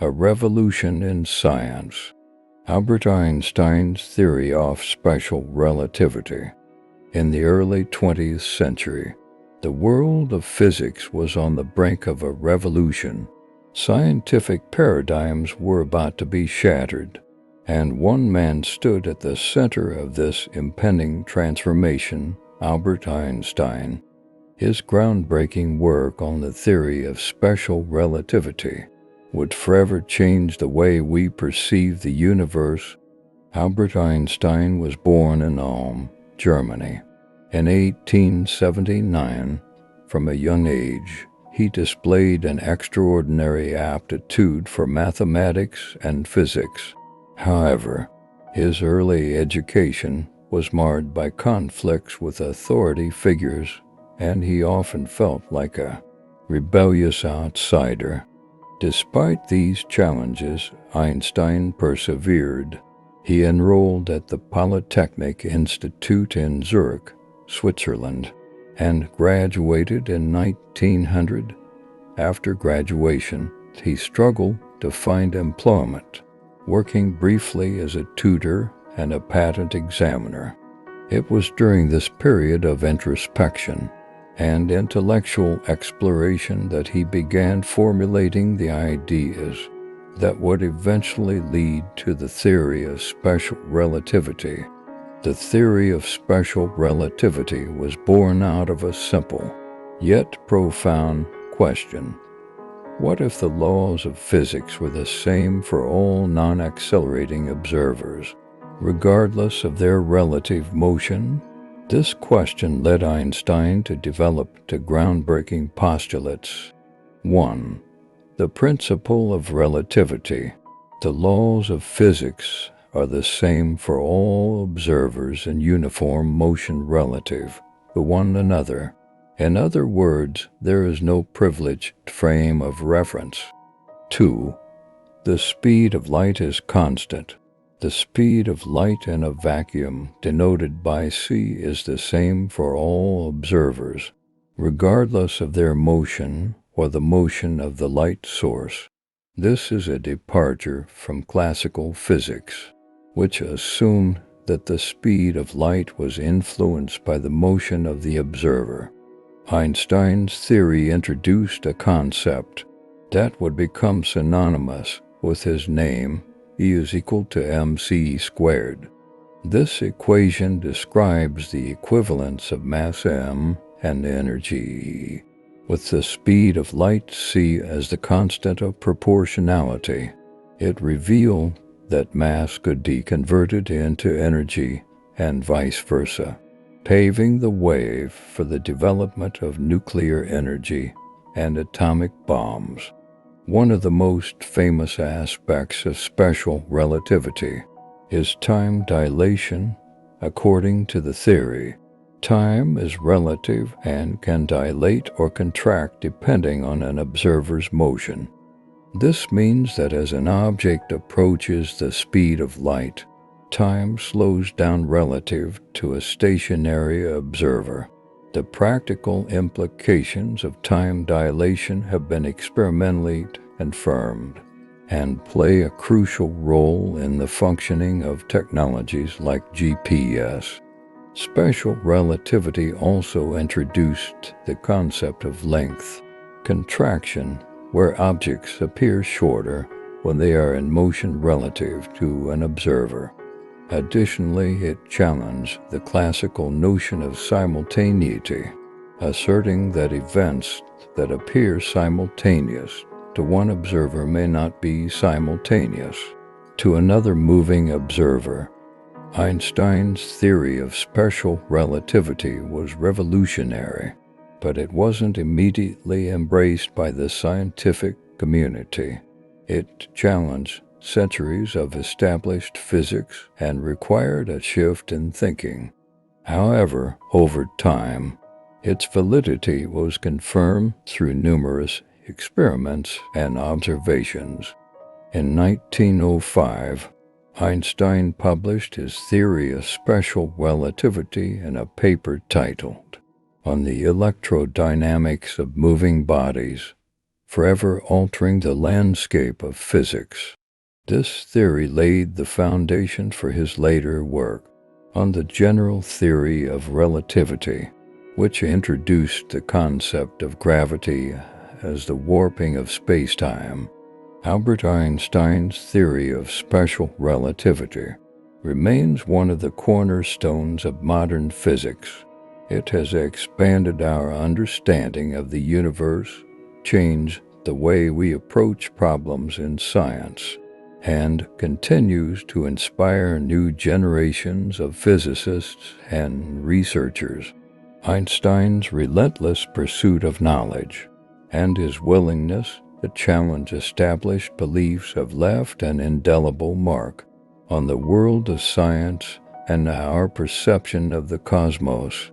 A revolution in science. Albert Einstein's theory of special relativity. In the early 20th century, the world of physics was on the brink of a revolution. Scientific paradigms were about to be shattered, and one man stood at the center of this impending transformation, Albert Einstein. His groundbreaking work on the theory of special relativity would forever change the way we perceive the universe. Albert Einstein was born in Ulm, Germany, in 1879. From a young age, he displayed an extraordinary aptitude for mathematics and physics. However, his early education was marred by conflicts with authority figures, and he often felt like a rebellious outsider. Despite these challenges, Einstein persevered. He enrolled at the Polytechnic Institute in Zurich, Switzerland, and graduated in 1900. After graduation, he struggled to find employment, working briefly as a tutor and a patent examiner. It was during this period of introspection and intellectual exploration that he began formulating the ideas that would eventually lead to the theory of special relativity. The theory of special relativity was born out of a simple, yet profound question. What if the laws of physics were the same for all non-accelerating observers, regardless of their relative motion? This question led Einstein to develop two groundbreaking postulates. 1. The principle of relativity. The laws of physics are the same for all observers in uniform motion relative to one another. In other words, there is no privileged frame of reference. 2. The speed of light is constant. The speed of light in a vacuum, denoted by c, is the same for all observers, regardless of their motion or the motion of the light source. This is a departure from classical physics, which assumed that the speed of light was influenced by the motion of the observer. Einstein's theory introduced a concept that would become synonymous with his name, E is equal to mc squared. This equation describes the equivalence of mass m and energy E, with the speed of light c as the constant of proportionality. It revealed that mass could be converted into energy and vice versa, paving the way for the development of nuclear energy and atomic bombs. One of the most famous aspects of special relativity is time dilation. According to the theory, time is relative and can dilate or contract depending on an observer's motion. This means that as an object approaches the speed of light, time slows down relative to a stationary observer. The practical implications of time dilation have been experimentally confirmed and play a crucial role in the functioning of technologies like GPS. Special relativity also introduced the concept of length contraction, where objects appear shorter when they are in motion relative to an observer. Additionally, it challenged the classical notion of simultaneity, asserting that events that appear simultaneous to one observer may not be simultaneous to another moving observer. Einstein's theory of special relativity was revolutionary, but it wasn't immediately embraced by the scientific community. It challenged centuries of established physics and required a shift in thinking. However, over time, its validity was confirmed through numerous experiments and observations. In 1905, Einstein published his theory of special relativity in a paper titled "On the Electrodynamics of Moving Bodies." forever altering the landscape of physics. This theory laid the foundation for his later work on the general theory of relativity, which introduced the concept of gravity as the warping of space-time. Albert Einstein's theory of special relativity remains one of the cornerstones of modern physics. It has expanded our understanding of the universe, changed the way we approach problems in science, and continues to inspire new generations of physicists and researchers. Einstein's relentless pursuit of knowledge and his willingness to challenge established beliefs have left an indelible mark on the world of science and our perception of the cosmos.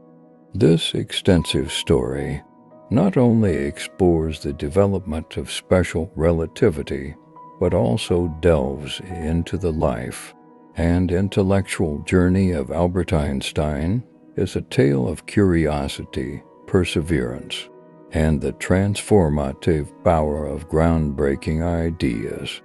This extensive story not only explores the development of special relativity, but also delves into the life and intellectual journey of Albert Einstein. Is a tale of curiosity, perseverance, and the transformative power of groundbreaking ideas.